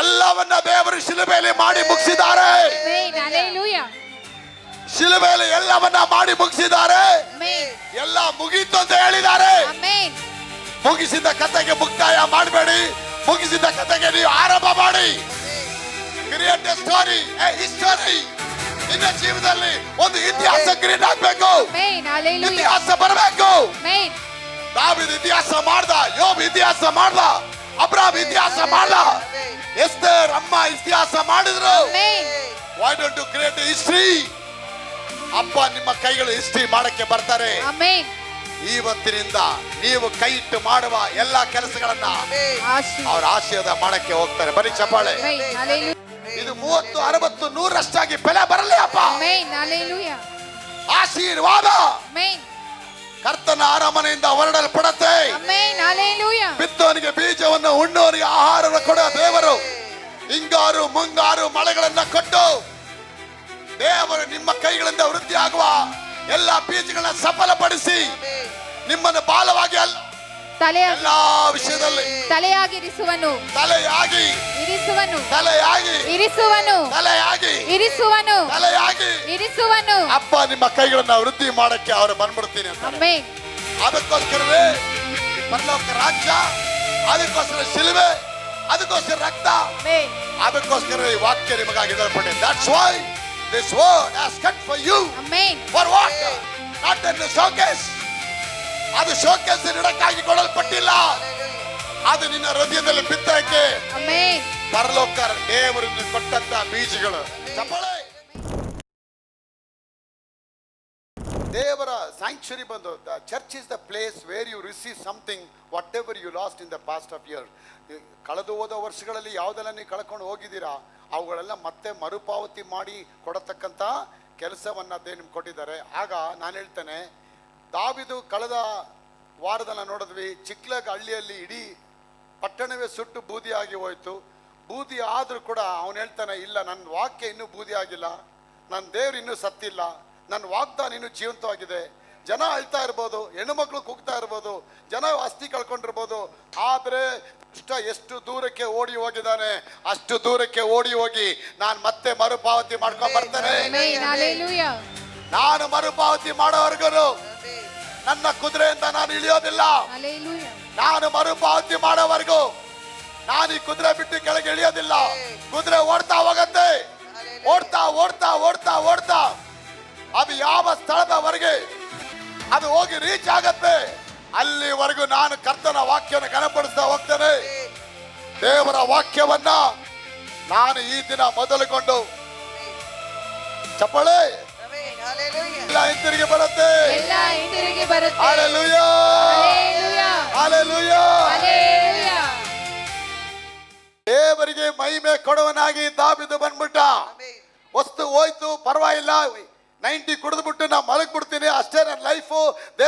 ಎಲ್ಲವನ್ನ ದೇವರು ಶಿಲುಬೆಯಲ್ಲಿ ಮಾಡಿ ಮುಗಿಸಿದ್ದಾರೆ. ಶಿಲುಬೆಯಲ್ಲಿ ಎಲ್ಲವನ್ನ ಮಾಡಿ ಮುಗಿಸಿದ್ದಾರೆ. ಎಲ್ಲ ಮುಗೀತು ಅಂತ ಹೇಳಿದ್ದಾರೆ. ಮುಗಿಸಿದ ಕಥೆಗೆ ಮುಕ್ತಾಯ ಮಾಡಬೇಡಿ, ಮುಗಿಸಿದ ಕಥೆಗೆ ನೀವು ಆರಂಭ ಮಾಡಿ. Create A story, A history. ನಿನ್ನ ಜೀವನದಲ್ಲಿ ಒಂದು ಇತಿಹಾಸ ಕ್ರಿಯೇಟ್ ಆಗಬೇಕು, ಇತಿಹಾಸ ಬರಬೇಕು. ದಾವೀದ ಇತಿಹಾಸ ಮಾಡ್ದ, ಯೋಬ್ ಇತಿಹಾಸ ಮಾಡ್ದ, ಅಬ್ರಾಮ್ ಇತಿಹಾಸ ಮಾಡ್ದ, ಎಸ್ತರ್ ಅಮ್ಮ ಇತಿಹಾಸ ಮಾಡಿದ್ರು. Why don't you create a history? ಅಪ್ಪ ನಿಮ್ಮ ಕೈಗಳು ಹಿಸ್ಟರಿ ಮಾಡಕ್ಕೆ ಬರ್ತಾರೆ. ಇವತ್ತಿನಿಂದ ನೀವು ಕೈ ಇಟ್ಟು ಮಾಡುವ ಎಲ್ಲಾ ಕೆಲಸಗಳನ್ನ ಅವ್ರ ಆಶೀರ್ವಾದ ಮಾಡಕ್ಕೆ ಹೋಗ್ತಾರೆ. ಬರೀ ಚಪ್ಪಾಳೆ. ಇದು 30, 60, 100ರಷ್ಟಾಗಿ ಬೆಲೆ ಬರಲಿ ಅಪ್ಪ. ಆಶೀರ್ವಾದ ಕರ್ತನ ಅರಮನೆಯಿಂದ ಹೊರಡಲ್ಪಡತ್ತೆ. ಬಿತ್ತೋನಿಗೆ ಬೀಜವನ್ನು, ಉಣ್ಣೋನಿಗೆ ಆಹಾರವನ್ನು ಕೊಡುವ ದೇವರು ಹಿಂಗಾರು ಮುಂಗಾರು ಮಳೆಗಳನ್ನ ಕೊಟ್ಟು ದೇವರು ನಿಮ್ಮ ಕೈಗಳಿಂದ ವೃದ್ಧಿ ಆಗುವ ಎಲ್ಲ ಬೀಜಗಳನ್ನ ಸಫಲಪಡಿಸಿ ನಿಮ್ಮನ್ನು ಬಾಲವಾಗಿ ಅಲ್ಲ ಎಲ್ಲಾ ವಿಷಯದಲ್ಲಿ ತಲೆಯಾಗಿರಿಸುವನು, ತಲೆಯಾಗಿ ಇರಿಸುವನು, ತಲೆಯಾಗಿ ಇರಿಸುವನು, ತಲೆಯಾಗಿ ಇರಿಸುವನು, ತಲೆಯಾಗಿ ಇರಿಸುವನು. ಅಪ್ಪ ನಿಮ್ಮ ಕೈಗಳನ್ನ ವೃದ್ಧಿ ಮಾಡಕ್ಕೆ ಅವರು ಬಂದ್ಬಿಡ್ತೀನಿ ಅಂತ. ಅದಕ್ಕೋಸ್ಕರವೇ ಪರಲೋಕ ರಾಜ್ಯ, ಅದಕ್ಕೋಸ್ಕರ ಶಿಲುಬೆ, ಅದಕ್ಕೋಸ್ಕರ ರಕ್ತ, ಅದಕ್ಕೋಸ್ಕರ ಈ ವಾಕ್ಯ ನಿಮಗಾಗಿ ಇಡಲ್ಪಟ್ಟಿದೆ. That's why this word has come for you. For what? Not in the showcase. ಅದು ಶೋಕೇಸ್ ಇಡಕ್ಕಾಗಿ ಕೊಡಲ್ಪಟ್ಟಿಲ್ಲ, ಅದು ನಿನ್ನ ಹೃದಯದಲ್ಲಿ ಬಿತ್ತಕ್ಕೆ ಪರಲೋಕ ದೇವರಿಂದ ಕೊಟ್ಟಂತ ಬೀಜಗಳು. ದೇವರ ಸ್ಯಾಂಕ್ಚುರಿ ಬಂದು church is the place where you receive something whatever you lost in the past of year. ಕಳೆದು ಹೋದ ವರ್ಷಗಳಲ್ಲಿ ಯಾವುದೆಲ್ಲ ನೀವು ಕಳ್ಕೊಂಡು ಹೋಗಿದ್ದೀರಾ ಅವುಗಳೆಲ್ಲ ಮತ್ತೆ ಮರುಪಾವತಿ ಮಾಡಿ ಕೊಡತಕ್ಕಂಥ ಕೆಲಸವನ್ನ ನಿಮ್ಗೆ ಕೊಟ್ಟಿದ್ದಾರೆ. ಆಗ ನಾನು ಹೇಳ್ತೇನೆ, ದಾವೀದು ಕಳೆದ ವಾರದಲ್ಲಿ ನೋಡಿದ್ವಿ, ಚಿಕ್ಲಗ್ ಹಳ್ಳಿಯಲ್ಲಿ ಇಡೀ ಪಟ್ಟಣವೇ ಸುಟ್ಟು ಬೂದಿಯಾಗಿ ಹೋಯ್ತು. ಬೂದಿ ಆದ್ರೂ ಕೂಡ ಅವನು ಹೇಳ್ತಾನೆ, ಇಲ್ಲ ನನ್ನ ವಾಕ್ಯ ಇನ್ನೂ ಬೂದಿ ಆಗಿಲ್ಲ, ನನ್ನ ದೇವ್ರು ಇನ್ನೂ ಸತ್ತಿಲ್ಲ, ನನ್ನ ವಾಗ್ದಾನ ಇನ್ನೂ ಜೀವಂತವಾಗಿದೆ. ಜನ ಅಳ್ತಾ ಇರ್ಬೋದು, ಹೆಣ್ಣು ಮಕ್ಕಳು ಕೂಗ್ತಾ ಇರ್ಬೋದು, ಜನ ಆಸ್ತಿ ಕಳ್ಕೊಂಡಿರ್ಬೋದು, ಆದ್ರೆ ಎಷ್ಟು ದೂರಕ್ಕೆ ಓಡಿ ಹೋಗಿದ್ದಾನೆ ಅಷ್ಟು ದೂರಕ್ಕೆ ಓಡಿ ಹೋಗಿ ನಾನು ಮತ್ತೆ ಮರುಪಾವತಿ ಮಾಡ್ಕೊಂಡು ಬರ್ತೇನೆ. ನಾನು ಮರುಪಾವತಿ ಮಾಡೋವರೆಗೂ ನನ್ನ ಕುದುರೆಯಿಂದ ನಾನು ಇಳಿಯೋದಿಲ್ಲ. ನಾನು ಮರುಪಾವತಿ ಮಾಡೋವರೆಗೂ ನಾನು ಈ ಕುದುರೆ ಬಿಟ್ಟು ಕೆಳಗೆ ಇಳಿಯೋದಿಲ್ಲ. ಕುದುರೆ ಓಡ್ತಾ ಹೋಗತ್ತೆ, ಓಡ್ತಾ ಓಡ್ತಾ ಓಡ್ತಾ ಓಡ್ತಾ ಅದು ಯಾವ ಸ್ಥಳದವರೆಗೆ ಅದು ಹೋಗಿ ರೀಚ್ ಆಗತ್ತೆ, ಅಲ್ಲಿವರೆಗೂ ನಾನು ಕರ್ತನ ವಾಕ್ಯವನ್ನು ಘನಪಡಿಸ್ತಾ ಹೋಗ್ತೇನೆ. ದೇವರ ವಾಕ್ಯವನ್ನ ನಾನು ಈ ದಿನ ಮೊದಲುಗೊಂಡು ಚಪ್ಪಳೆ ಎಲ್ಲ ಹಿಂತಿರುಗಿ ಬರುತ್ತೆ. Hallelujah, hallelujah. ದೇವರಿಗೆ ಮಹಿಮೆ ಕೊಡುವನಾಗಿ ದಾವೀದು ಬಂದ್ಬಿಟ್ಟ. ವಸ್ತು ಹೋಯ್ತು, ಪರವಾಗಿಲ್ಲ, 90 ಕುಡಿದ್ಬಿಟ್ಟು ನಾ ಮಲಗ್ ಬಿಡ್ತೀನಿ ಅಷ್ಟೇ, ನನ್ನ ಲೈಫು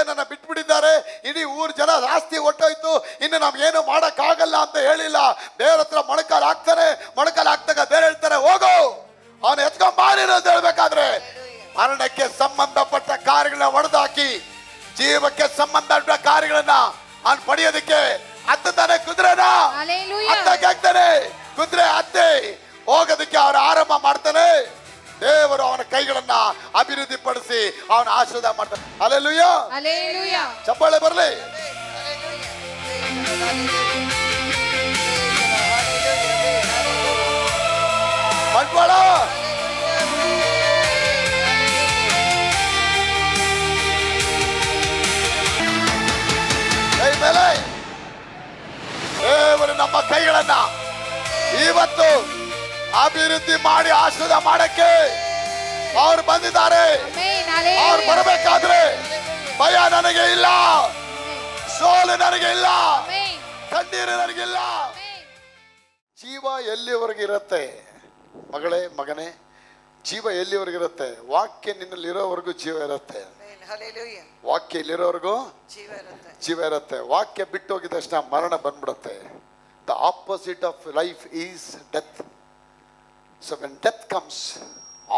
ನನ್ನ ಬಿಟ್ಬಿಟ್ಟಿದ್ದಾರೆ, ಇಡೀ ಊರ್ ಜನ ಆಸ್ತಿ ಹೊಟ್ಟೋಯ್ತು, ಇನ್ನು ನಮ್ಗೇನು ಮಾಡಕ್ ಆಗಲ್ಲ ಅಂತ ಹೇಳಿಲ್ಲ. ದೇವ್ರ ಹತ್ರ ಮೊಣಕಾಲ್ ಹಾಕ್ತಾರೆ, ಮೊಣಕಾಲ್ ಹಾಕ್ದಾಗ ದೇವ್ರು ಹೇಳ್ತಾರೆ ಹೋಗು, ಅವನು ಎತ್ಕೊಂಬಾರಿರು ಅಂತ ಹೇಳ್ಬೇಕಾದ್ರೆ ಮರಣಕ್ಕೆ ಸಂಬಂಧಪಟ್ಟ ಕಾರ್ಯಗಳನ್ನ ಹೊಡೆದಾಕಿ ಜೀವಕ್ಕೆ ಸಂಬಂಧಪಟ್ಟ ಕಾರ್ಯಗಳನ್ನ ಅವ್ನು ಪಡೆಯೋದಕ್ಕೆ ಹತ್ತಾನೆ ಕುದುರೆನ ಹತ್ತಾನೆ ಕುದುರೆ ಹತ್ತಿ ಹೋಗೋದಕ್ಕೆ ಅವನು ಆರಂಭ ಮಾಡ್ತಾನೆ. ದೇವರು ಅವನ ಕೈಗಳನ್ನ ಅಭಿವೃದ್ಧಿ ಪಡಿಸಿ ಅವನ ಆಶೀರ್ವಾದ ಮಾಡ್ತಾನೆ. Hallelujah, hallelujah. ಚಪ್ಪಾಳೆ ಬರಲಿ. ಬಂಟ್ವಾಳ ಮೇಲೆ ದೇವರು ನಮ್ಮ ಕೈಗಳನ್ನ ಇವತ್ತು ಅಭಿವೃದ್ಧಿ ಮಾಡಿ ಆಶೀರ್ವಾದ ಮಾಡಕ್ಕೆ ಅವ್ರು ಬಂದಿದ್ದಾರೆ. ಅವ್ರು ಬರಬೇಕಾದ್ರೆ ಭಯ ನನಗೆ ಇಲ್ಲ, ಸೋಲು ನನಗೆ ಇಲ್ಲ, ಕಣ್ಣೀರು ನನಗಿಲ್ಲ. ಜೀವ ಎಲ್ಲಿವರೆಗೆ ಇರುತ್ತೆ ಮಗಳೇ, ಮಗನೇ, ಜೀವ ಎಲ್ಲಿವರೆಗಿರುತ್ತೆ? ವಾಕ್ಯ ನಿನ್ನಲ್ಲಿ ಇರೋವರೆಗೂ ಜೀವ ಇರುತ್ತೆ. ವಾಕ್ಯ ಇಲ್ಲಿರೋವರೆಗೂ ಜೀವ ಇರುತ್ತೆ. ವಾಕ್ಯ ಬಿಟ್ಟು ಹೋಗಿದ ತಕ್ಷಣ ಮರಣ ಬಂದ್ಬಿಡುತ್ತೆ. The opposite of life is death. So when death comes,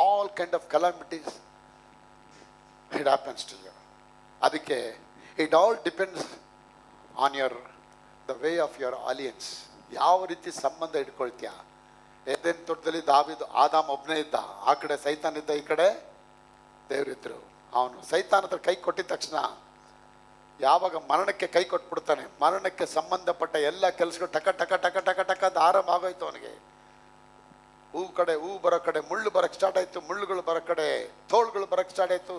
all kind of calamities it happens to you. ಅದಕ್ಕೆ it all depends on the way of your alliance. ಯಾವ ರೀತಿ ಸಂಬಂಧ ಇಟ್ಕೊಳ್ತೀಯ? ಏದೇನ್ ತೋಟದಲ್ಲಿ ಆದಾಮ್ ಒಬ್ಬನೇ ಇದ್ದ, ಆ ಕಡೆ ಸೈತಾನ್ ಇದ್ದ, ಈ ಕಡೆ ದೇವರಿದ್ರು. ಅವನು ಸೈತಾನ್ ಹತ್ರ ಕೈ ಕೊಟ್ಟಿದ ತಕ್ಷಣ ಯಾವಾಗ ಮರಣಕ್ಕೆ ಕೈ ಕೊಟ್ಬಿಡ್ತಾನೆ, ಮರಣಕ್ಕೆ ಸಂಬಂಧಪಟ್ಟ ಎಲ್ಲ ಕೆಲಸಗಳು ಟಕ ಟಕ ಟಕ ಟಕ ಟಕ ಅಂತ ಆರಂಭ ಆಗೋಯ್ತು ಅವನಿಗೆ. ಹೂ ಬರೋ ಕಡೆ ಮುಳ್ಳು ಬರಕ್ಕೆ ಸ್ಟಾರ್ಟ್ ಆಯ್ತು, ಮುಳ್ಳುಗಳು ಬರೋ ಕಡೆ ತೋಳುಗಳು ಬರಕ್ಕೆ ಸ್ಟಾರ್ಟ್ ಆಯ್ತು,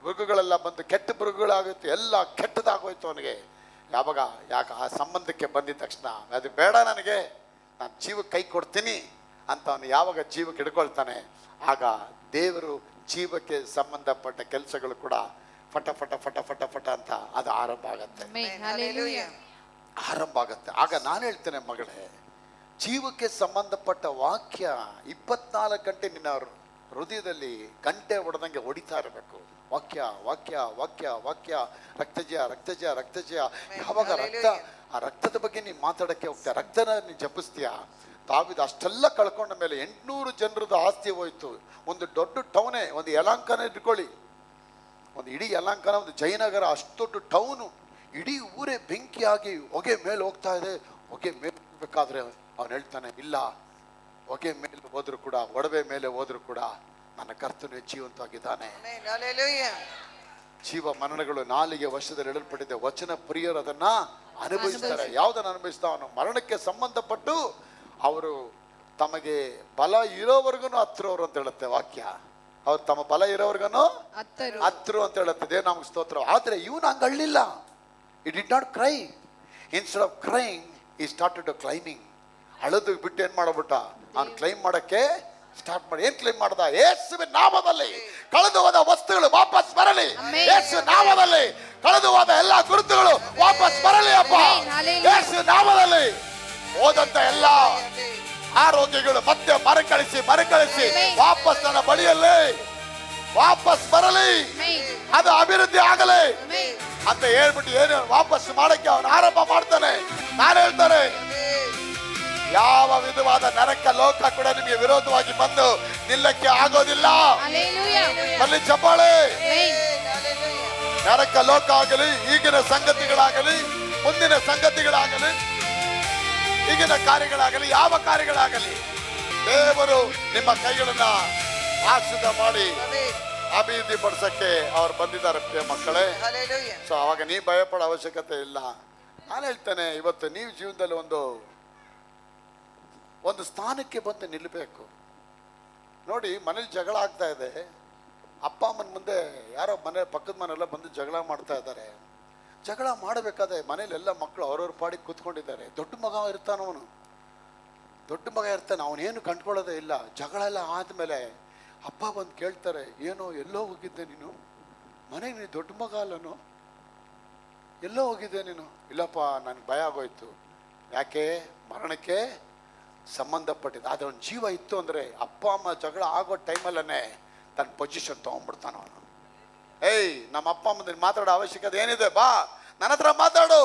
ಮೃಗಗಳೆಲ್ಲ ಬಂದು ಕೆಟ್ಟ ಮೃಗಗಳಾಗೋಯ್ತು, ಎಲ್ಲ ಕೆಟ್ಟದಾಗೋಯ್ತು ಅವನಿಗೆ. ಯಾಕೆ ಆ ಸಂಬಂಧಕ್ಕೆ ಬಂದಿದ ತಕ್ಷಣ ಅದು ಬೇಡ, ನನಗೆ ನಾನು ಜೀವಕ್ಕೆ ಕೈ ಕೊಡ್ತೀನಿ ಅಂತ ಅವನು ಯಾವಾಗ ಜೀವಕ್ಕೆ ಹಿಡ್ಕೊಳ್ತಾನೆ, ಆಗ ದೇವರು ಜೀವಕ್ಕೆ ಸಂಬಂಧಪಟ್ಟ ಕೆಲಸಗಳು ಕೂಡ ಫಟ ಫಟ ಫಟ ಫಟ ಫಟ ಅಂತ ಅದು ಆರಂಭ ಆಗತ್ತೆ. ಆಗ ನಾನು ಹೇಳ್ತೇನೆ, ಮಗಳೇ, ಜೀವಕ್ಕೆ ಸಂಬಂಧಪಟ್ಟ ವಾಕ್ಯ 24 ಗಂಟೆ ನಿನ್ನ ಹೃದಯದಲ್ಲಿ ಗಂಟೆ ಹೊಡೆದಂಗೆ ಹೊಡಿತಾ ಇರಬೇಕು. ವಾಕ್ಯ ವಾಕ್ಯ ವಾಕ್ಯ ವಾಕ್ಯ. ರಕ್ತಜಯ ರಕ್ತಜಯ ರಕ್ತಜಯ. ಯಾವಾಗ ಆ ರಕ್ತದ ಬಗ್ಗೆ ನೀನು ಮಾತಾಡಕ್ಕೆ ಹೋಗ್ತೀಯ, ರಕ್ತನ ನೀನು ಜಪಿಸ್ತೀಯ. ದಾವೀದ ಅಷ್ಟೆಲ್ಲ ಕಳ್ಕೊಂಡ ಮೇಲೆ 800 ಜನರದ್ದು ಆಸ್ತಿ ಹೋಯ್ತು. ಒಂದು ದೊಡ್ಡ ಟೌನೇ, ಒಂದು ಯಲಾಂಕನ ಇಟ್ಕೊಳ್ಳಿ, ಒಂದು ಇಡೀ ಯಲಾಂಕನ, ಒಂದು ಜಯನಗರ, ಅಷ್ಟು ದೊಡ್ಡ ಟೌನು, ಇಡೀ ಊರೇ ಬೆಂಕಿಯಾಗಿ ಹೊಗೆ ಮೇಲೆ ಹೋಗ್ತಾ ಇದೆ. ಹೊಗೆ ಮೇಲೆ ಹೋಗ್ಬೇಕಾದ್ರೆ ಅವನು ಹೇಳ್ತಾನೆ, ಇಲ್ಲ, ಹೊಗೆ ಮೇಲೆ ಹೋದ್ರು ಕೂಡ, ಒಡವೆ ಮೇಲೆ ಹೋದ್ರು ಕೂಡ ನನ್ನ ಕರ್ತನು ಜೀವಂತವಾಗಿದ್ದಾನೆ. ಜೀವ ಮರಣಗಳು ನಾಲಿಗೆ ವಶದಲ್ಲಿ ಇಡಲ್ಪಟ್ಟಿದೆ. ವಚನ ಪ್ರಿಯರು ಅದನ್ನ ಅನುಭವಿಸ್ತಾರೆ. ಯಾವುದನ್ನು ಅನುಭವಿಸ್ತಾವನು? ಮರಣಕ್ಕೆ ಸಂಬಂಧಪಟ್ಟು ಅವರು ತಮಗೆ ಬಲ ಇರೋವರೆಗೂ ಹತ್ತಿರೋರು ಅಂತ ಹೇಳುತ್ತೆ ವಾಕ್ಯ. ಅವ್ರು ತಮ್ಮ ಬಲ ಇರೋವರೆಗೂ ಹತ್ತಿರು ಅಂತ ಹೇಳುತ್ತೆ. ದೇವ ನಮ್ಗೆ ಸ್ತೋತ್ರ. ಆದ್ರೆ ಇವನು ಹಂಗೆ ಅಳ್ಳಿಲ್ಲ. He did not cry. Instead of crying, he started to climbing. ಅಳದು ಬಿಟ್ಟು ಏನ್ ಮಾಡಬಿಟ್ಟ, ಅವ್ನು ಕ್ಲೈಮ್ ಮಾಡಕ್ಕೆ ಸ್ಟಾರ್ಟ್ ಮಾಡಿ. ಏನ್ ಕ್ಲೈಮ್ ಮಾಡ್ದ? ಯೇಸುವಿನ ನಾಮದಲ್ಲಿ ಕಳೆದು ಹೋದ ವಸ್ತುಗಳು ವಾಪಸ್ ಬರಲಿ. ಯೇಸು ನಾಮದಲ್ಲಿ ಕಳೆದು ಹೋದ ಎಲ್ಲಾ ಗುರುತುಗಳು ವಾಪಸ್ ಬರಲಿ ಅಪ್ಪ. ಯೇಸು ನಾಮದಲ್ಲಿ ಹೋದಂತ ಎಲ್ಲಾ ಆರೋಗ್ಯಗಳು ಮತ್ತೆ ಮರುಕಳಿಸಿ ವಾಪಸ್ ನನ್ನ ಬಳಿಯಲ್ಲಿ ವಾಪಸ್ ಬರಲಿ, ಅದು ಅಭಿವೃದ್ಧಿ ಆಗಲಿ ಅಂತ ಹೇಳ್ಬಿಟ್ಟು ಏನು ವಾಪಸ್ ಮಾಡಕ್ಕೆ ಅವನು ಆರಂಭ ಮಾಡ್ತಾನೆ. ನಾನು ಹೇಳ್ತಾನೆ, ಯಾವ ವಿಧವಾದ ನರಕ ಲೋಕ ಕೂಡ ನಿಮಗೆ ವಿರೋಧವಾಗಿ ಬಂದು ನಿಲ್ಲಕ್ಕೆ ಆಗೋದಿಲ್ಲ. ಅಲ್ಲಿ ಚಪ್ಪಾಳೆ. ನರಕ ಲೋಕ ಆಗಲಿ, ಈಗಿನ ಸಂಗತಿಗಳಾಗಲಿ, ಮುಂದಿನ ಸಂಗತಿಗಳಾಗಲಿ, ಈಗಿನ ಕಾರ್ಯಗಳಾಗಲಿ, ಯಾವ ಕಾರ್ಯಗಳಾಗಲಿ, ದೇವರು ನಿಮ್ಮ ಕೈಗಳನ್ನ ಆಶ್ರಿತ ಮಾಡಿ ಅಭಿವೃದ್ಧಿ ಪಡಿಸಕ್ಕೆ ಅವ್ರು ಬಂದಿದ್ದಾರೆ ಮಕ್ಕಳೇ. ಸೊ ಅವಾಗ ನೀ ಭಯಪಡೋ ಅವಶ್ಯಕತೆ ಇಲ್ಲ. ನಾನು ಹೇಳ್ತೇನೆ, ಇವತ್ತು ನೀವು ಜೀವನದಲ್ಲಿ ಒಂದು ಸ್ಥಾನಕ್ಕೆ ಬಂದು ನಿಲ್ಲಬೇಕು. ನೋಡಿ, ಮನೇಲಿ ಜಗಳ ಆಗ್ತಾ ಇದೆ. ಅಪ್ಪ ಅಮ್ಮನ ಮುಂದೆ ಯಾರೋ ಮನೆ ಪಕ್ಕದ ಮನೆಯೆಲ್ಲ ಬಂದು ಜಗಳ ಮಾಡ್ತಾ ಇದ್ದಾರೆ. ಜಗಳ ಮಾಡಬೇಕಾದ್ರೆ ಮನೇಲಿ ಎಲ್ಲ ಮಕ್ಕಳು ಅವ್ರವ್ರ ಪಾಡಿಗೆ ಕೂತ್ಕೊಂಡಿದ್ದಾರೆ. ದೊಡ್ಡ ಮಗ ಇರ್ತಾನೆ, ಅವನೇನು ಕಂಡ್ಕೊಳ್ಳೋದೇ ಇಲ್ಲ. ಜಗಳ ಎಲ್ಲ ಆದಮೇಲೆ ಅಪ್ಪ ಬಂದು ಕೇಳ್ತಾರೆ, ಏನೋ ಎಲ್ಲೋ ಹೋಗಿದ್ದೆ ನೀನು, ಮನೆಗೆ ನೀನು ದೊಡ್ಡ ಮಗ ಅಲ್ಲನೋ, ಎಲ್ಲೋ ಹೋಗಿದ್ದೆ ನೀನು? ಇಲ್ಲಪ್ಪ, ನನಗೆ ಭಯ ಆಗೋಯ್ತು. ಯಾಕೆ? ಮರಣಕ್ಕೆ ಸಂಬಂಧಪಟ್ಟಿದ್ದು. ಆದರೆ ಅವನ ಜೀವ ಇತ್ತು ಅಂದರೆ ಅಪ್ಪ ಅಮ್ಮ ಜಗಳ ಆಗೋ ಟೈಮಲ್ಲೇ ತನ್ನ ಪೊಸಿಷನ್ ತೊಗೊಂಡ್ಬಿಡ್ತಾನ ಅವನು. ನಮ್ಮ ಅಪ್ಪ ಅಮ್ಮ ಮಾತಾಡೋ ಅವಶ್ಯಕತೆ ಏನಿದೆ? ಬಾ ನನ್ನ ಹತ್ರ ಮಾತಾಡು,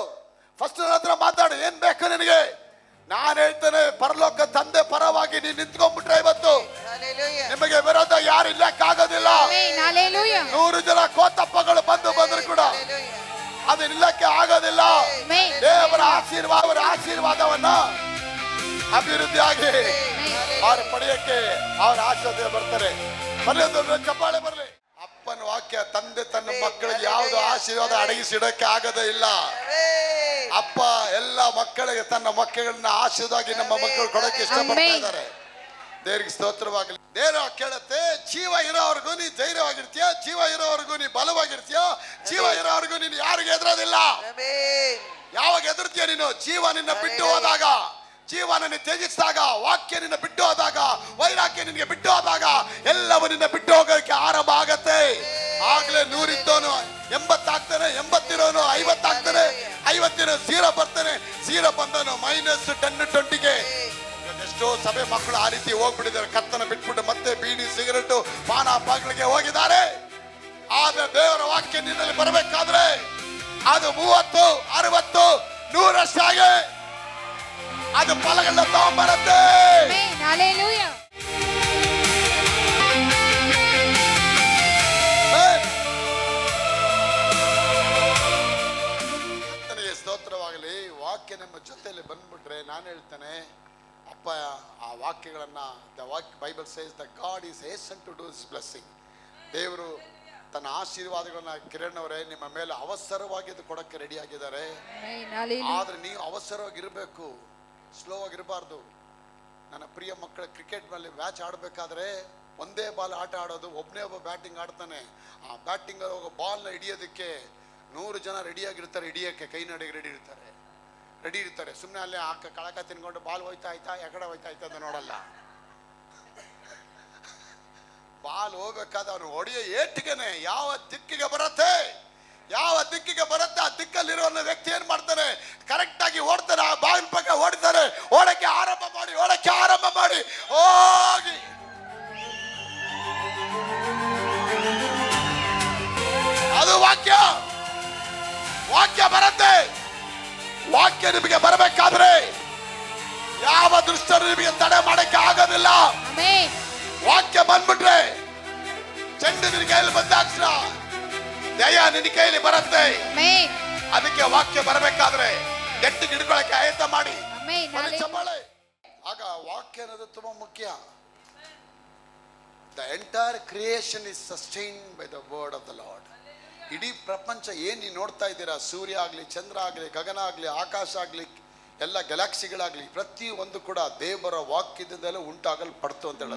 ಫಸ್ಟ್ ನನ್ನ ಹತ್ರ ಮಾತಾಡು, ಏನ್ ಬೇಕು ನಿನಗೆ? ನಾನು ಹೇಳ್ತೇನೆ, ಪರಲೋಕ ತಂದೆ ಪರವಾಗಿ ನೀನು ನಿಂತ್ಕೊಂಡ್ಬಿಟ್ರೆ ಇವತ್ತು ನಿಮಗೆ ವಿರೋಧ ಯಾರು ಇಲ್ಲಕ್ಕಾಗೋದಿಲ್ಲ. 100 ಜನ ಕೋತಪ್ಪಗಳು ಬಂದ್ರು ಕೂಡ ಅದು ನಿಲ್ಲಕ್ಕೆ ಆಗೋದಿಲ್ಲ. ದೇವರ ಆಶೀರ್ವಾದವನ್ನ ಅಭಿವೃದ್ಧಿಯಾಗಿ ಅವ್ರು ಪಡೆಯಕ್ಕೆ ಅವ್ರ ಆಶೀರ್ವಾದ ಬರ್ತಾರೆ. ಚಪ್ಪಾಳೆ ಬರಲಿ. ಅಪ್ಪನ ವಾಕ್ಯ, ತಂದೆ ತನ್ನ ಮಕ್ಕಳಿಗೆ ಯಾವುದು ಆಶೀರ್ವಾದ ಅಡಗಿಸಿಡಕ್ಕೆ ಆಗದೇ ಇಲ್ಲ. ಅಪ್ಪ ಎಲ್ಲ ಮಕ್ಕಳಿಗೆ ತನ್ನ ಮಕ್ಕಳನ್ನ ಆಶೀರ್ವಾದ ನಮ್ಮ ಮಕ್ಕಳು ಕೊಡಕ್ಕೆ ಇಷ್ಟಪಡ್ತಾ ಇದ್ದಾರೆ. ದೇವರಿಗೆ ಸ್ತೋತ್ರವಾಗಲಿ. ದೇವರು ಕೇಳುತ್ತೆ, ಜೀವ ಇರೋವರೆಗೂ ನೀ ಧೈರ್ಯವಾಗಿರ್ತೀಯ, ಜೀವ ಇರೋವರೆಗೂ ನೀ ಬಲವಾಗಿರ್ತೀಯ, ಜೀವ ಇರೋವರೆಗೂ ನೀನು ಯಾರಿಗೆ ಎದುರೋದಿಲ್ಲ. ಯಾವಾಗ ಎದುರ್ತೀಯ ನೀನು? ಜೀವ ನಿನ್ನ ಬಿಟ್ಟು ಹೋದಾಗ, ಜೀವ ನಿನ್ನ ತ್ಯಜಿಸಿದಾಗ, ವಾಕ್ಯ ನಿನ್ನ ಬಿಟ್ಟು ಹೋದಾಗ, ವೈರಾಗ್ಯ ನಿನಗೆ ಬಿಟ್ಟು ಹೋದಾಗ ಎಲ್ಲವೂ ನಿನ್ನ ಬಿಟ್ಟು ಹೋಗೋಕೆ ಆರಂಭ ಆಗತ್ತೆ. ಆಗ್ಲೇ 100 ಇದ್ದವನು 80 ಆಗ್ತಾನೆ, 80 ಇರೋನು 50 ಆಗ್ತಾನೆ, 50 ಇರೋ 0 ಬರ್ತಾನೆ, 0 ಬಂದವನು -10 20ಗೆ. ಎಷ್ಟೋ ಸಭೆ ಮಕ್ಕಳು ಆ ರೀತಿ ಹೋಗ್ಬಿಟ್ಟಿದ್ದಾರೆ. ಕರ್ತನ ಬಿಟ್ಬಿಟ್ಟು ಮತ್ತೆ ಬೀಡಿ ಸಿಗರೆಟ್ ಪಾನ ಪಾಗಳಿಗೆ ಹೋಗಿದ್ದಾರೆ. ಆದ್ರೆ ದೇವರ ವಾಕ್ಯ ನಿನ್ನಲ್ಲಿ ಬರಬೇಕಾದ್ರೆ ಅದು 30 60 100 ಅದು ಫಲಗಳನ್ನ ತಗೊಂಡ್ಬರುತ್ತೆ. ಸ್ತೋತ್ರವಾಗಲಿ. ವಾಕ್ಯ ನಮ್ಮ ಜೊತೆಯಲ್ಲಿ ಬಂದ್ಬಿಟ್ರೆ ನಾನು ಹೇಳ್ತೇನೆ, ಆ ವಾಕ್ಯಗಳನ್ನ Bible says the God is hasten to do his blessing. ದೇವರು ತನ್ನ ಆಶೀರ್ವಾದಗಳನ್ನ ಕಿರಣ್ ಅವರೇ ನಿಮ್ಮ ಮೇಲೆ ಅವಸರವಾಗಿ ಅದು ಕೊಡಕ್ಕೆ ರೆಡಿ ಆಗಿದ್ದಾರೆ. ಆದ್ರೆ ನೀವು ಅವಸರವಾಗಿರ್ಬೇಕು, ಸ್ಲೋ ಆಗಿರಬಾರ್ದು. ನನ್ನ ಪ್ರಿಯ ಮಕ್ಕಳ ಕ್ರಿಕೆಟ್ ಮೇಲೆ ಮ್ಯಾಚ್ ಆಡಬೇಕಾದ್ರೆ ಒಂದೇ ಬಾಲ್ ಆಟ ಆಡೋದು, ಒಬ್ಬನೇ ಒಬ್ಬ ಬ್ಯಾಟಿಂಗ್ ಆಡ್ತಾನೆ. ಆ ಬ್ಯಾಟಿಂಗ್ ಹೋಗೋ ಬಾಲ್ನ ಹಿಡಿಯೋದಕ್ಕೆ 100 ಜನ ರೆಡಿಯಾಗಿರ್ತಾರೆ, ಹಿಡಿಯೋಕ್ಕೆ ಕೈ ನಡಿಗೆ ರೆಡಿ ಇರ್ತಾರೆ. ಸುಮ್ಮನೆ ಅಲ್ಲೇ ಕಳಕ ತಿನ್ಕೊಂಡು ಬಾಲ್ ಹೋಯ್ತಾ ಆಯ್ತಾ ಎಕಡೆ ಹೋಯ್ತಾ ಆಯ್ತಾ ಅಂತ ನೋಡಲ್ಲ. ಬಾಲ್ ಹೋಗ್ಬೇಕಾದ್ರೆ ಅವನು ಹೊಡೆಯೋ ಏಟಿಗೆನೆ ಯಾವ ದಿಕ್ಕಿಗೆ ಬರುತ್ತೆ ಆ ದಿಕ್ಕಲ್ಲಿರೋ ವ್ಯಕ್ತಿ ಏನ್ ಮಾಡ್ತಾನೆ, ಕರೆಕ್ಟ್ ಆಗಿ ಓಡ್ತಾನೆ, ಆ ಬಾಗಿನ ಪಕ್ಕ ಓಡ್ತಾರೆ. ಓಡಕ್ಕೆ ಆರಂಭ ಮಾಡಿ ಹೋಗಿ ಅದು ವಾಕ್ಯ ಬರುತ್ತೆ. ವಾಕ್ಯ ನಿಮಗೆ ಬರಬೇಕಾದ್ರೆ ಯಾವ ದುಷ್ಟರು ನಿಮಗೆ ತಡೆ ಮಾಡಕ್ಕೆ ಆಗೋದಿಲ್ಲ. ವಾಕ್ಯ ಬಂದ್ಬಿಟ್ರೆ ಚೆಂಡು ನಿನ್ನ ಕೈಯಲ್ಲಿ ಬಂದಾಕ್ಷಣ ದಯ ನಿನ್ನ ಕೈಯಲ್ಲಿ ಬರುತ್ತೆ. ಅದಕ್ಕೆ ವಾಕ್ಯ ಬರಬೇಕಾದ್ರೆ ಗಟ್ಟಿ ಹಿಡ್ಕೊಳಕ್ಕೆ ಆಯತ್ತ ಮಾಡಿ ಚಪ್ಪಾಳೆ. ಆಗ ವಾಕ್ಯ ಅನ್ನೋದು ತುಂಬಾ ಮುಖ್ಯ. The entire creation is sustained by the word of the lord. ಇಡೀ ಪ್ರಪಂಚ ಏನ್ ನೀವು ನೋಡ್ತಾ ಇದ್ದೀರಾ, ಸೂರ್ಯ ಆಗ್ಲಿ, ಚಂದ್ರ ಆಗ್ಲಿ, ಗಗನ ಆಗ್ಲಿ, ಆಕಾಶ ಆಗ್ಲಿ, ಎಲ್ಲ ಗ್ಯಾಲಕ್ಸಿಗಳಾಗ್ಲಿ, ಪ್ರತಿ ಒಂದು ಕೂಡ ದೇವರ ವಾಕ್ಯದಿಂದಲೇ ಉಂಟಾಗಲ್ಪಡ್ತು ಅಂತ ಹೇಳಿ.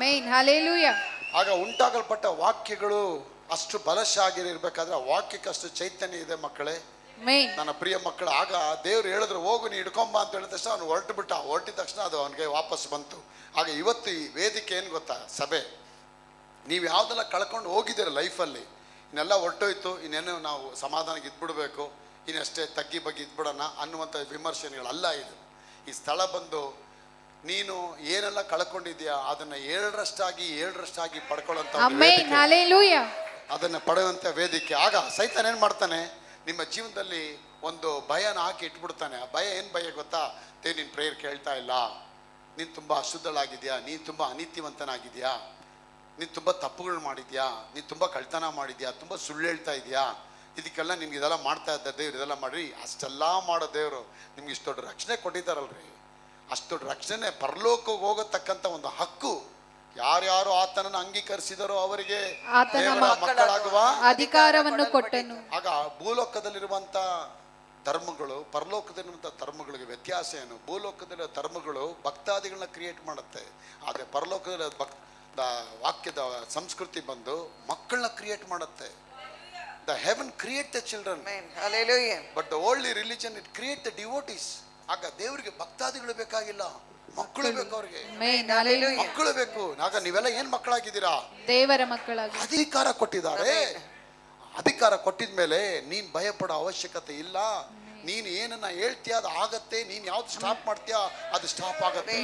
ಆಗ ಉಂಟಾಗಲ್ಪಟ್ಟ ವಾಕ್ಯಗಳು ಅಷ್ಟು ಬಲಶಾಲಿರಬೇಕಾದ್ರೆ ಆ ವಾಕ್ಯಕ್ಕೆ ಅಷ್ಟು ಚೈತನ್ಯ ಇದೆ ಮಕ್ಕಳೇ, ನನ್ನ ಪ್ರಿಯ ಮಕ್ಕಳು. ಆಗ ದೇವ್ರು ಹೇಳಿದ್ರು ಹೋಗು ನೀ ಹಿಡ್ಕೊಂಬ ಅಂತ ಹೇಳಿದ ತಕ್ಷಣ ಅವನು ಹೊರಟಿದ ತಕ್ಷಣ ಅದು ಅವನಿಗೆ ವಾಪಸ್ ಬಂತು. ಆಗ ಇವತ್ತು ಈ ವೇದಿಕೆ ಏನು ಗೊತ್ತಾ, ಸಭೆ, ನೀವು ಯಾವ್ದೆಲ್ಲ ಕಳ್ಕೊಂಡು ಹೋಗಿದ್ದೀರ ಲೈಫಲ್ಲಿ, ಇನ್ನೆಲ್ಲ ಹೊರಟೋಯ್ತು, ಇನ್ನೇನು ನಾವು ಸಮಾಧಾನಕ್ಕೆ ಇದ್ಬಿಡ್ಬೇಕು, ಇನ್ನಷ್ಟೇ ತಗ್ಗಿ ಬಗ್ಗೆ ಇದ್ಬಿಡೋಣ ಅನ್ನುವಂಥ ವಿಮರ್ಶೆಗಳಲ್ಲ ಇದು. ಈ ಸ್ಥಳ ಬಂದು ನೀನು ಏನೆಲ್ಲ ಕಳ್ಕೊಂಡಿದ್ಯಾ ಅದನ್ನ 7ರಷ್ಟಾಗಿ ಪಡ್ಕೊಳ್ಳುವಂತ ಅದನ್ನ ಪಡೆಯುವಂತ ವೇದಿಕೆ. ಆಗ ಸೈತಾನ ಏನ್ ಮಾಡ್ತಾನೆ, ನಿಮ್ಮ ಜೀವನದಲ್ಲಿ ಒಂದು ಭಯನ ಹಾಕಿ ಇಟ್ಬಿಡ್ತಾನೆ. ಆ ಭಯ ಏನ್ ಭಯ ಗೊತ್ತಾ, ನೀನ್ ಪ್ರೇಯರ್ ಕೇಳ್ತಾ ಇಲ್ಲ, ನೀನ್ ತುಂಬಾ ಅಶುದ್ಧಳಾಗಿದ್ಯಾ, ನೀನ್ ತುಂಬಾ ಅನೀತಿವಂತನಾಗಿದ್ಯಾ, ನೀನ್ ತುಂಬಾ ತಪ್ಪುಗಳು ಮಾಡಿದ್ಯಾ, ನೀನ್ ತುಂಬಾ ಕಳ್ತನ ಮಾಡಿದ್ಯಾ, ತುಂಬಾ ಸುಳ್ಳು ಹೇಳ್ತಾ ಇದೆಯಾ, ಇದಕ್ಕೆಲ್ಲ ನಿಮ್ಗೆ ಇದೆಲ್ಲ ಮಾಡ್ತಾ ಇದ್ದ ದೇವ್ರು ಇದೆಲ್ಲ ಮಾಡ್ರಿ. ಅಷ್ಟೆಲ್ಲ ಮಾಡೋ ದೇವರು ನಿಮ್ಗೆ ಇಷ್ಟು ದೊಡ್ಡ ರಕ್ಷಣೆ ಕೊಟ್ಟಿದ್ದಾರಲ್ರಿ. ಅಷ್ಟು ದೊಡ್ಡ ರಕ್ಷಣೆ, ಪರಲೋಕಕ್ಕೆ ಹೋಗತಕ್ಕಂತ ಒಂದು ಹಕ್ಕು ಯಾರ್ಯಾರು ಆತನನ್ನು ಅಂಗೀಕರಿಸಿದರೋ ಅವರಿಗೆ ಮಕ್ಕಳಾಗುವ ಅಧಿಕಾರವನ್ನು ಕೊಟ್ಟನು. ಆಗ ಭೂಲೋಕದಲ್ಲಿರುವಂತ ಧರ್ಮಗಳು ಪರಲೋಕದಲ್ಲಿರುವಂತ ಧರ್ಮಗಳಿಗೆ ವ್ಯತ್ಯಾಸ ಏನು? ಭೂಲೋಕದಲ್ಲಿರುವ ಧರ್ಮಗಳು ಭಕ್ತಾದಿಗಳನ್ನ ಕ್ರಿಯೇಟ್ ಮಾಡುತ್ತೆ, ಆದ್ರೆ ಪರಲೋಕದಲ್ಲಿ ವಾಕ್ಯದ ಸಂಸ್ಕೃತಿ ಬಂದು ಮಕ್ಕಳನ್ನ ಕ್ರಿಯೇಟ್ ಮಾಡುತ್ತೆ. The heaven create the children. Amen. Hallelujah. But the worldly religion it create the devotees. ಆಗ ದೇವರಿಗೆ ಭಕ್ತಾದಿಗಳು ಬೇಕಾಗಿಲ್ಲ, ಮಕ್ಕಳು ಬೇಕು ಅವ್ರಿಗೆ. ಮಕ್ಕಳು ಬೇಕು. ಆಗ ನೀವೆಲ್ಲ ಏನ್ ಮಕ್ಕಳಾಗಿದ್ದೀರಾ? ದೇವರ ಮಕ್ಕಳಾಗಿ ಅಧಿಕಾರ ಕೊಟ್ಟಿದ್ದಾರೆ. ಅಧಿಕಾರ ಕೊಟ್ಟಿದ ಮೇಲೆ ನೀನ್ ಭಯ ಪಡೋ ಅವಶ್ಯಕತೆ ಇಲ್ಲ. ನೀನ್ ಏನನ್ನ ಹೇಳ್ತೀಯ ಅದು ಆಗತ್ತೆ, ನೀನ್ ಯಾವ್ದು ಸ್ಟಾಪ್ ಮಾಡ್ತೀಯ ಅದು ಸ್ಟಾಪ್ ಆಗತ್ತೆ.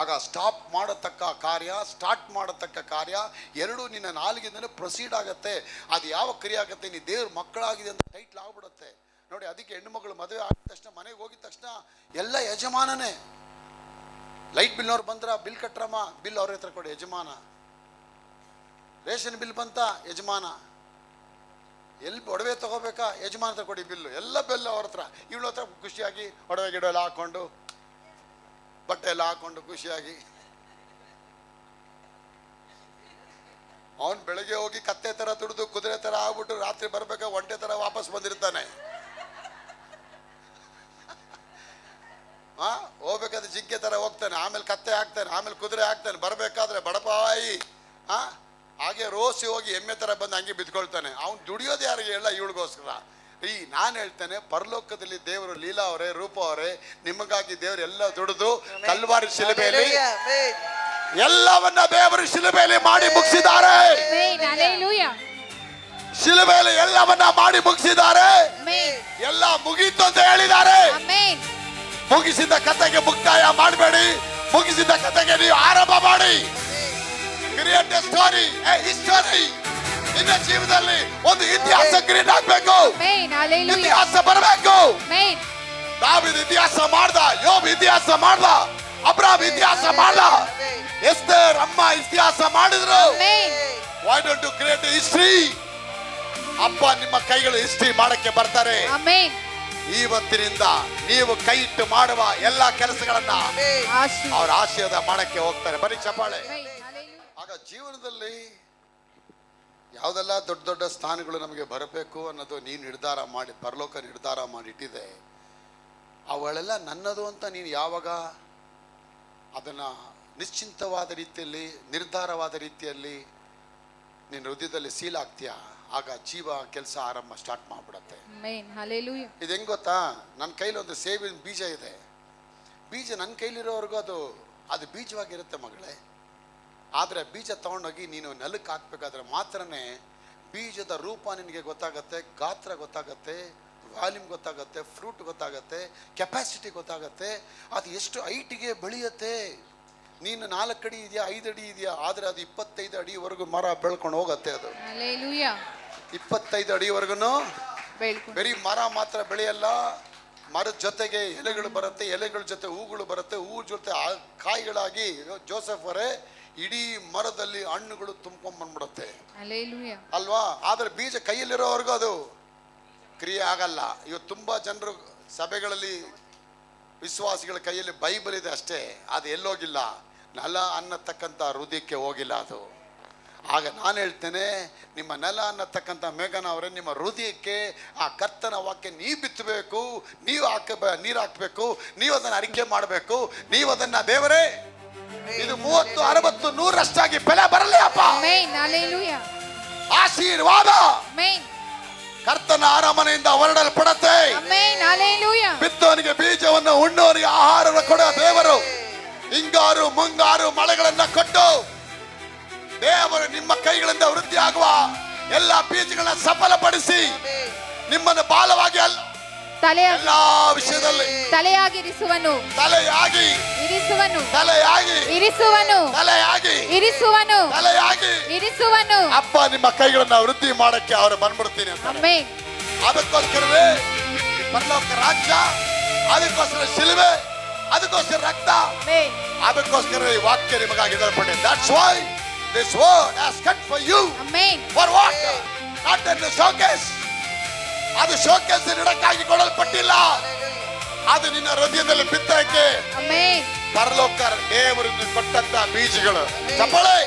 ಆಗ ಸ್ಟಾರ್ಟ್ ಮಾಡತಕ್ಕ ಕಾರ್ಯ ಎರಡೂ ನಿನ್ನ ನಾಲಿಗೆಯಿಂದಲೇ ಪ್ರೊಸೀಡ್ ಆಗತ್ತೆ. ಅದು ಯಾವ ಕ್ರಿಯೆ ಆಗತ್ತೆ, ನೀ ದೇವ್ರ ಮಕ್ಕಳಾಗಿದೆ ಅಂತ ಟೈಟ್ಲ್ ಆಗ್ಬಿಡುತ್ತೆ ನೋಡಿ. ಅದಕ್ಕೆ ಹೆಣ್ಣು ಮಗಳು ಮದುವೆ ಆಗಿದ ತಕ್ಷಣ ಮನೆಗೆ ಹೋಗಿದ ತಕ್ಷಣ ಎಲ್ಲ ಯಜಮಾನನೇ. ಲೈಟ್ ಬಿಲ್ನವ್ರು ಬಂದ್ರ ಬಿಲ್ ಕಟ್ರಮ್ಮ, ಬಿಲ್ ಅವ್ರ ಹತ್ರ ಕೊಡಿ ಯಜಮಾನ. ರೇಷನ್ ಬಿಲ್ ಬಂತ ಯಜಮಾನ. ಎಲ್ಲಿ ಒಡವೆ ತಗೋಬೇಕಾ ಯಜಮಾನ ಹತ್ರ ಕೊಡಿ ಬಿಲ್ಲು, ಎಲ್ಲ ಬಿಲ್ ಅವ್ರ ಹತ್ರ. ಇವಳ ಹತ್ರ ಖುಷಿಯಾಗಿ ಒಡವೆ ಗಿಡ ಎಲ್ಲ ಹಾಕೊಂಡು ಬಟ್ಟೆ ಎಲ್ಲ ಹಾಕೊಂಡು ಖುಷಿಯಾಗಿ ಅವನ್ ಬೆಳಗ್ಗೆ ಹೋಗಿ ಕತ್ತೆ ತರ ದುಡಿದು ಕುದುರೆ ತರ ಆಗ್ಬಿಟ್ಟು ರಾತ್ರಿ ಬರ್ಬೇಕ ಒಂಟೆ ತರ ವಾಪಸ್ ಬಂದಿರ್ತಾನೆ. ಹೋಗ್ಬೇಕಾದ್ರೆ ಜಿಂಕೆ ತರ ಹೋಗ್ತಾನೆ, ಆಮೇಲೆ ಕತ್ತೆ ಹಾಕ್ತಾನೆ, ಆಮೇಲೆ ಕುದುರೆ ಹಾಕ್ತಾನೆ. ಬರ್ಬೇಕಾದ್ರೆ ಬಡಪಾಯಿ ಹಾಗೆ ರೋಸಿ ಹೋಗಿ ಎಮ್ಮೆ ತರ ಬಂದು ಹಂಗೆ ಬಿದ್ಕೊಳ್ತಾನೆ. ಅವ್ನು ದುಡಿಯೋದು ಯಾರಿಗೆ ಎಲ್ಲ ಇವಳಿಗೋಸ್ಕರ. ನಾನು ಹೇಳ್ತೇನೆ, ಪರಲೋಕದಲ್ಲಿ ದೇವರು ಲೀಲಾ ಅವರೇ, ರೂಪ ಅವರೇ, ನಿಮಗಾಗಿ ದೇವರು ಎಲ್ಲ ದುಡಿದು ಕಲ್ವಾರಿ ಶಿಲುಬೆಯಲ್ಲಿ ಎಲ್ಲವನ್ನ ದೇವರು ಶಿಲುಬೆಯಲ್ಲಿ ಮಾಡಿ ಮುಗಿಸಿದ್ದಾರೆ. ಶಿಲುಬೆಯಲ್ಲಿ ಎಲ್ಲವನ್ನ ಮಾಡಿ ಮುಗಿಸಿದ್ದಾರೆ. ಎಲ್ಲ ಮುಗೀತು ಅಂತ ಹೇಳಿದ್ದಾರೆ. ಮುಗಿಸಿದ ಕಥೆಗೆ ಮುಕ್ತಾಯ ಮಾಡಬೇಡಿ, ಮುಗಿಸಿದ ಕಥೆಗೆ ನೀವು ಆರಂಭ ಮಾಡಿ. Create A story, A history. ನಿನ್ನ ಜೀವನದಲ್ಲಿ ಒಂದು ಇತಿಹಾಸ ಕ್ರಿಯೇಟ್ ಆಗ್ಬೇಕು, ಇತಿಹಾಸ ಬರಬೇಕು. ದಾವೀದ್ ಇತಿಹಾಸ ಮಾಡ್ದ, ಯೋಬ್ ಇತಿಹಾಸ ಮಾಡ್ದ, ಅಬ್ರಾಮ್ ಇತಿಹಾಸ ಮಾಡ್ದ, ಎಸ್ತೇರ್ ಅಮ್ಮ ಇತಿಹಾಸ ಮಾಡಿದ್ರು. Why don't you create a history? ಅಪ್ಪ ನಿಮ್ಮ ಕೈಗಳು ಹಿಸ್ಟರಿ ಮಾಡಕ್ಕೆ ಬರ್ತಾರೆ. ಇವತ್ತಿನಿಂದ ನೀವು ಕೈ ಇಟ್ಟು ಮಾಡುವ ಎಲ್ಲಾ ಕೆಲಸಗಳನ್ನ ಅವ್ರ ಆಶೀರ್ವಾದ ಮಾಡಕ್ಕೆ ಹೋಗ್ತಾರೆ. ಬರೀ ಚಪ್ಪಾಳೆ. ಆಗ ಜೀವನದಲ್ಲಿ ಯಾವುದೆಲ್ಲ ದೊಡ್ಡ ದೊಡ್ಡ ಸ್ಥಾನಗಳು ನಮಗೆ ಬರಬೇಕು ಅನ್ನೋದು ನೀನು ನಿರ್ಧಾರ ಮಾಡಿ, ಪರಲೋಕ ನಿರ್ಧಾರ ಮಾಡಿಟ್ಟಿದೆ. ಅವುಗಳೆಲ್ಲ ನನ್ನದು ಅಂತ ನೀನು ಯಾವಾಗ ಅದನ್ನ ನಿಶ್ಚಿಂತವಾದ ರೀತಿಯಲ್ಲಿ, ನಿರ್ಧಾರವಾದ ರೀತಿಯಲ್ಲಿ ನಿನ್ನ ಹೃದಯದಲ್ಲಿ ಸೀಲ್ ಆಗ್ತೀಯ, ಆಗ ಜೀವ ಕೆಲಸ ಆರಂಭ ಸ್ಟಾರ್ಟ್ ಮಾಡ್ಬಿಡತ್ತೆ. ಇದು ಹೆಂಗ್ ಗೊತ್ತಾ? ನನ್ನ ಕೈಲಿ ಒಂದು ಸೇಬಿನ ಬೀಜ ಇದೆ. ಬೀಜ ನನ್ನ ಕೈಲಿರೋವರೆಗೂ ಅದು ಬೀಜವಾಗಿರುತ್ತೆ ಮಗಳೇ. ಆದರೆ ಬೀಜ ತಗೊಂಡೋಗಿ ನೀನು ನೆಲಕ್ಕೆ ಹಾಕ್ಬೇಕಾದ್ರೆ ಮಾತ್ರನೇ ಬೀಜದ ರೂಪ ನಿನಗೆ ಗೊತ್ತಾಗತ್ತೆ, ಗಾತ್ರ ಗೊತ್ತಾಗತ್ತೆ, ವಾಲ್ಯೂಮ್ ಗೊತ್ತಾಗತ್ತೆ, ಫ್ರೂಟ್ ಗೊತ್ತಾಗತ್ತೆ, ಕೆಪಾಸಿಟಿ ಗೊತ್ತಾಗತ್ತೆ, ಅದು ಎಷ್ಟು ಹೈಟಿಗೆ ಬೆಳೆಯುತ್ತೆ. ನೀನು 4 ಅಡಿ ಇದೆಯಾ, 5 ಅಡಿ ಇದೆಯಾ, ಆದರೆ ಅದು 25 ಅಡಿವರೆಗೂ ಮರ ಬೆಳ್ಕೊಂಡು ಹೋಗತ್ತೆ. ಅದು 25 ಅಡಿವರೆಗೂ ಬರೀ ಮರ ಮಾತ್ರ ಬೆಳೆಯಲ್ಲ, ಮರದ ಜೊತೆಗೆ ಎಲೆಗಳು ಬರುತ್ತೆ, ಎಲೆಗಳ ಜೊತೆ ಹೂಗಳು ಬರುತ್ತೆ, ಹೂ ಜೊತೆ ಕಾಯಿಗಳಾಗಿ ಜೋಸೆಫ್ ಅವರೇ ಇಡೀ ಮರದಲ್ಲಿ ಹಣ್ಣುಗಳು ತುಂಬ್ಕೊಂಡ್ ಬಂದ್ಬಿಡುತ್ತೆ ಅಲ್ವಾ? ಆದ್ರೆ ಬೀಜ ಕೈಯಲ್ಲಿರೋವರೆಗೂ ಅದು ಕ್ರಿಯೆ ಆಗಲ್ಲ. ಇವತ್ತು ತುಂಬಾ ಜನರು ಸಭೆಗಳಲ್ಲಿ ವಿಶ್ವಾಸಿಗಳ ಕೈಯಲ್ಲಿ ಬೈಬಲ್ ಇದೆ ಅಷ್ಟೇ, ಅದು ಎಲ್ಲೋಗಿಲ್ಲ, ನೆಲ ಅನ್ನತಕ್ಕಂಥ ಹೃದಯಕ್ಕೆ ಹೋಗಿಲ್ಲ ಅದು. ಆಗ ನಾನು ಹೇಳ್ತೇನೆ, ನಿಮ್ಮ ನೆಲ ಅನ್ನತಕ್ಕಂಥ ಮೇಘನ ಅವರೇ, ನಿಮ್ಮ ಹೃದಯಕ್ಕೆ ಆ ಕರ್ತನ ವಾಕ್ಯ ನೀವು ಬಿತ್ತಬೇಕು, ನೀವು ನೀರು ಹಾಕಬೇಕು, ನೀವು ಅದನ್ನು ಅರಿಕೆ ಮಾಡಬೇಕು, ನೀವು ಅದನ್ನ ದೇವರೇ ಇದು 30, 60, 100 ಬೆಲೆ ಬರಲಿ ಅಪ್ಪ. ಆಶೀರ್ವಾದ ಕರ್ತನ ಅರಮನೆಯಿಂದ ಹೊರಡಲ್ಪಡತ್ತೆ. ಬಿತ್ತೋನಿಗೆ ಬೀಜವನ್ನು, ಉಣ್ಣೋನಿಗೆ ಆಹಾರವನ್ನು ಕೊಡುವ ದೇವರು ಹಿಂಗಾರು ಮುಂಗಾರು ಮಳೆಗಳನ್ನ ಕೊಟ್ಟು ದೇವರು ನಿಮ್ಮ ಕೈಗಳಿಂದ ವೃದ್ಧಿ ಆಗುವ ಎಲ್ಲ ಬೀಜಗಳನ್ನ ಸಫಲಪಡಿಸಿ ನಿಮ್ಮನ್ನು ಬಾಲವಾಗಿ ಅಲ್ಲ ಎಲ್ಲಾ ವಿಷಯದಲ್ಲಿ ತಲೆಯಾಗಿರಿಸುವನು, ತಲೆಯಾಗಿ ಇರಿಸುವನು, ತಲೆಯಾಗಿ ಇರಿಸುವನು, ತಲೆಯಾಗಿ ಇರಿಸುವನು, ತಲೆಯಾಗಿ ಇರಿಸುವನು. ಅಪ್ಪ ನಿಮ್ಮ ಕೈಗಳನ್ನ ವೃದ್ಧಿ ಮಾಡಕ್ಕೆ ಅವರು ಬಂದ್ಬಿಡ್ತೀನಿ ಅಂತ. ಅದಕ್ಕೋಸ್ಕರವೇ ಪರಲೋಕ ರಾಜ್ಯ, ಅದಕ್ಕೋಸ್ಕರ ಶಿಲುಬೆ, ಅದಕ್ಕೋಸ್ಕರ ರಕ್ತ, ಅದಕ್ಕೋಸ್ಕರ ಈ ವಾಕ್ಯ ನಿಮಗಾಗಿ ಇಡಲ್ಪಟ್ಟಿದೆ. That's why this word has come for you. For what? Not in the showcase. ಅದು ಶೋಕೇಸ್ ಇಡಕ್ಕಾಗಿ ಕೊಡಲ್ಪಟ್ಟಿಲ್ಲ, ಅದು ನಿನ್ನ ಹೃದಯದಲ್ಲಿ ಬಿತ್ತಕ್ಕೆ ಪರಲೋಕ ದೇವರಿಂದ ಕೊಟ್ಟಂತ ಬೀಜಗಳು. ಚಪ್ಪಳೆ.